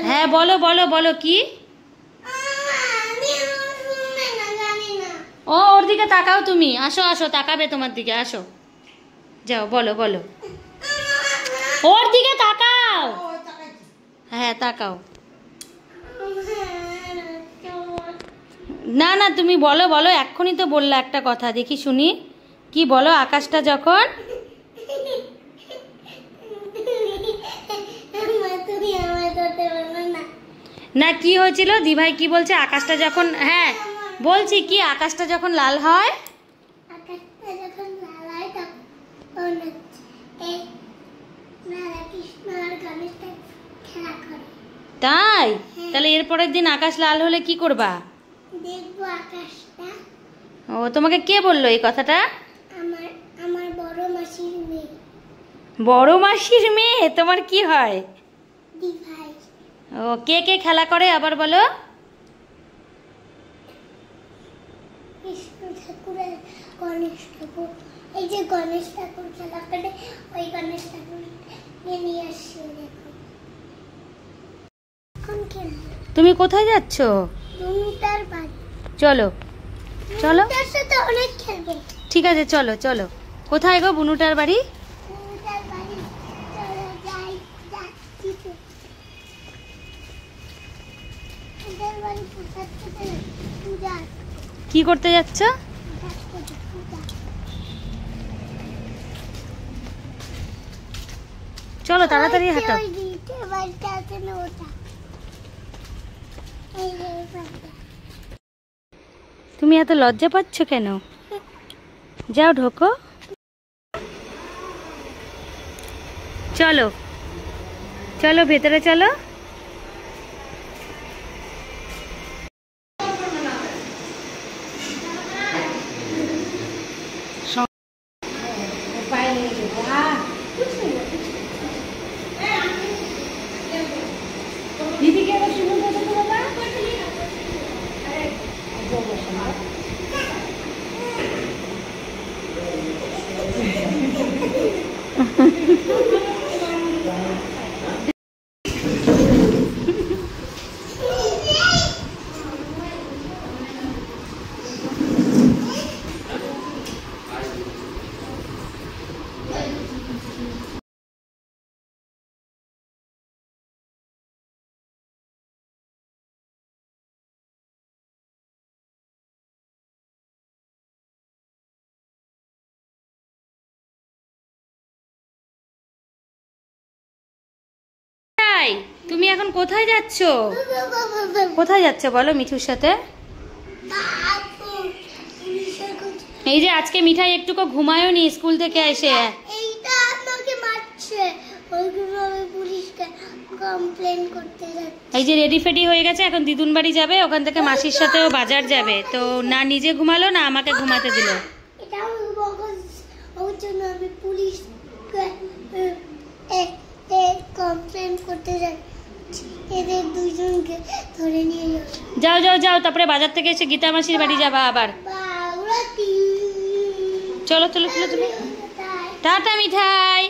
হ্যাঁ বলো বলো বলো কি? ও ওর দিকে তাকাও তুমি, আসো আসো, তাকাবে তোমার দিকে, আসো যাও বলো বলো, ওর দিকে তাকাও। হ্যাঁ তাকাও। না না তুমি বলো বলো, এক্ষুনি তো বললা একটা কথা, দেখি শুনি কি বলো। আকাশটা যখন না কি হয়েছিল দিভাই কি বলছে? আকাশটা যখন, হ্যাঁ বলছি কি, আকাশটা যখন লাল হয়, তাই? তাহলে এর পরের দিন আকাশ লাল হলে কি করবা? দেখবো আকাশটা। ও তোমাকে কে বললো এই কথাটা? আমার বড় মাসির মেয়ে। বড় মাসির মেয়ে? তোমার কি হয়? দিভাই। ও কে কে খেলা করে আবার বলো? কৃষ্ণ ঠাকুরের গণেশ ঠাকুর, এই যে গণেশ ঠাকুর খেলা করে, ওই গণেশ ঠাকুর নিয়ে আসছে দেখো। এখন খেলবে। তুমি কোথায় যাচ্ছ? বুনুটার বাড়ি। চলো চলো, তার সাথে অনেক খেলবে। ঠিক আছে চলো চলো। কোথায় গো বুনুটার বাড়ি? বুনুটার বাড়ি চলো যাই, যাচ্ছি তো। ওদের বাড়ি পূজা। কি করতে যাচ্ছ? চলো তাড়াতাড়ি হাঁটো। তুমি এত লজ্জা পাচ্ছ কেন? যাও ঢোকো। চলো চলো ভেতরে চলো। তুমি এখন কোথায় যাচ্ছ? কোথায় যাচ্ছ বলো মিঠুর সাথে? এই যে আজকে মিঠাই একটুকু ঘুমায়ও নি স্কুল থেকে এসে। এইটা আমাকে মারছে, ওইগুলো আমি পুলিশকে কমপ্লেইন করতে যাচ্ছি। এই যে রেডি ফেডি হয়ে গেছে, এখন দিদুন বাড়ি যাবে, ওখান থেকে মাসির সাথেও বাজার যাবে, তো না নিজে ঘুমালো না আমাকে ঘুমাতে দিল। এটা ওর জন্য আমি পুলিশকে কমপ্লেইন করতে যাচ্ছি, এদের দুইজনকে ধরে নিয়ে যাও যাও যাও, তারপরে বাজার থেকে এসে গীতা মাসির বাড়ি যাবা আবার। চলো চলো চলো চলো, টাটা মিঠাই।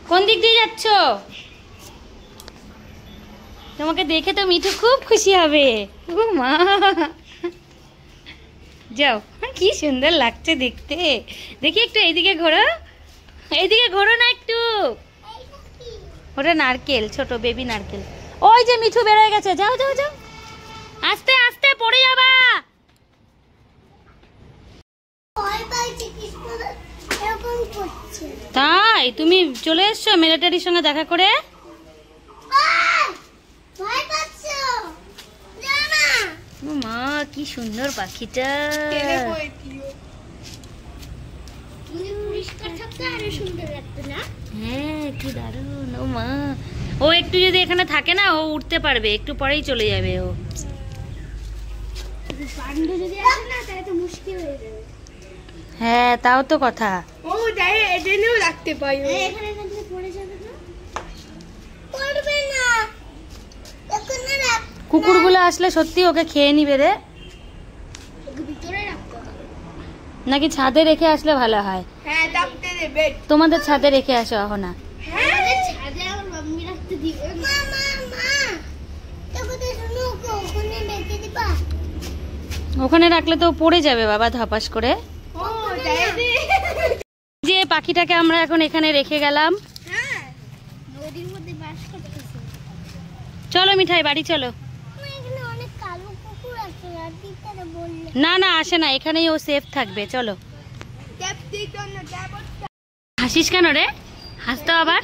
কোন দিক দিয়ে যাচ্ছ? তোমাকে দেখে তো মিঠু খুব খুশি হবে। ও মা, যাও, কি সুন্দর লাগছে দেখতে। দেখি একটু এইদিকে ঘোরো, এইদিকে ঘোরো না একটু। ওটা নারকেল, ছোট বেবি নারকেল। ওই যে মিঠু বেরোয় গেছে, যাও যাও যাও, আস্তে আস্তে পড়ে যাবা। তাই তুমি চলে এসছো মিলিটারির সঙ্গে দেখা করে? মা কি সুন্দর পাখিটা। হ্যাঁ কি দারুণ। ও মা, ও একটু যদি এখানে থাকে না, ও উঠতে পারবে, একটু পরেই চলে যাবে ও। হ্যাঁ তাও তো কথা। ও যাই এজেনেও রাখতে পাই, এখানে এখানে পড়ে যাবে না, পড়বে না। কুকুরগুলো আসলে সত্যি ওকে খেয়ে নিবে রে। ওকে ভিতরে রাখতে হবে নাকি ছাদে রেখে আসলে ভালো হয়? হ্যাঁ, তোমাদের ছাদে রেখে আসো এখন না। ওখানে রাখলে তো পড়ে যাবে বাবা ধপাস করে। যে পাখিটাকে আমরা এখন এখানে রেখে গেলাম। চলো মিঠাই বাড়ি চলো। না না আসে না, এখানেই ও সেফ থাকবে। চলো। হাসিস কেন রে? হাসতো আবার।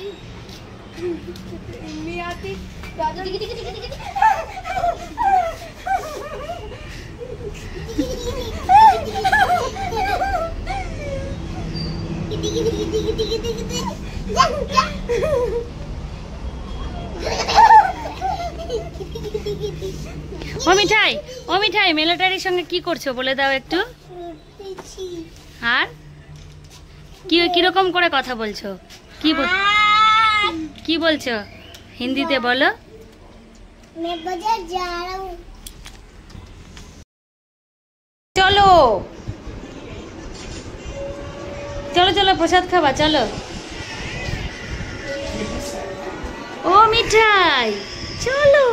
ও মিঠাই, ও মিঠাই, মিলিটারির সঙ্গে কি করছো বলে দাও একটু। আর কিরকম করে কথা বলছো? কি বলছো হিন্দিতে বলো। চলো চলো চলো প্রসাদ খাবা চলো। ও মিঠাই চলো।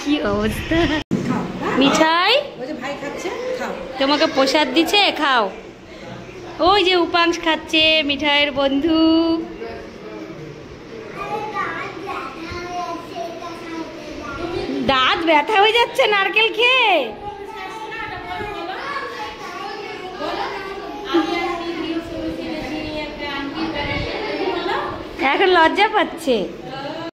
কি অবস্থা। মিঠাই তোমাকে প্রসাদ দিচ্ছে, খাও। ওই যে উপাংশ খাচ্ছে, মিঠাইয়ের বন্ধু। দাঁত ব্যথা হয়ে যাচ্ছে নারকেল খেয়ে। এখন লজ্জা পাচ্ছে।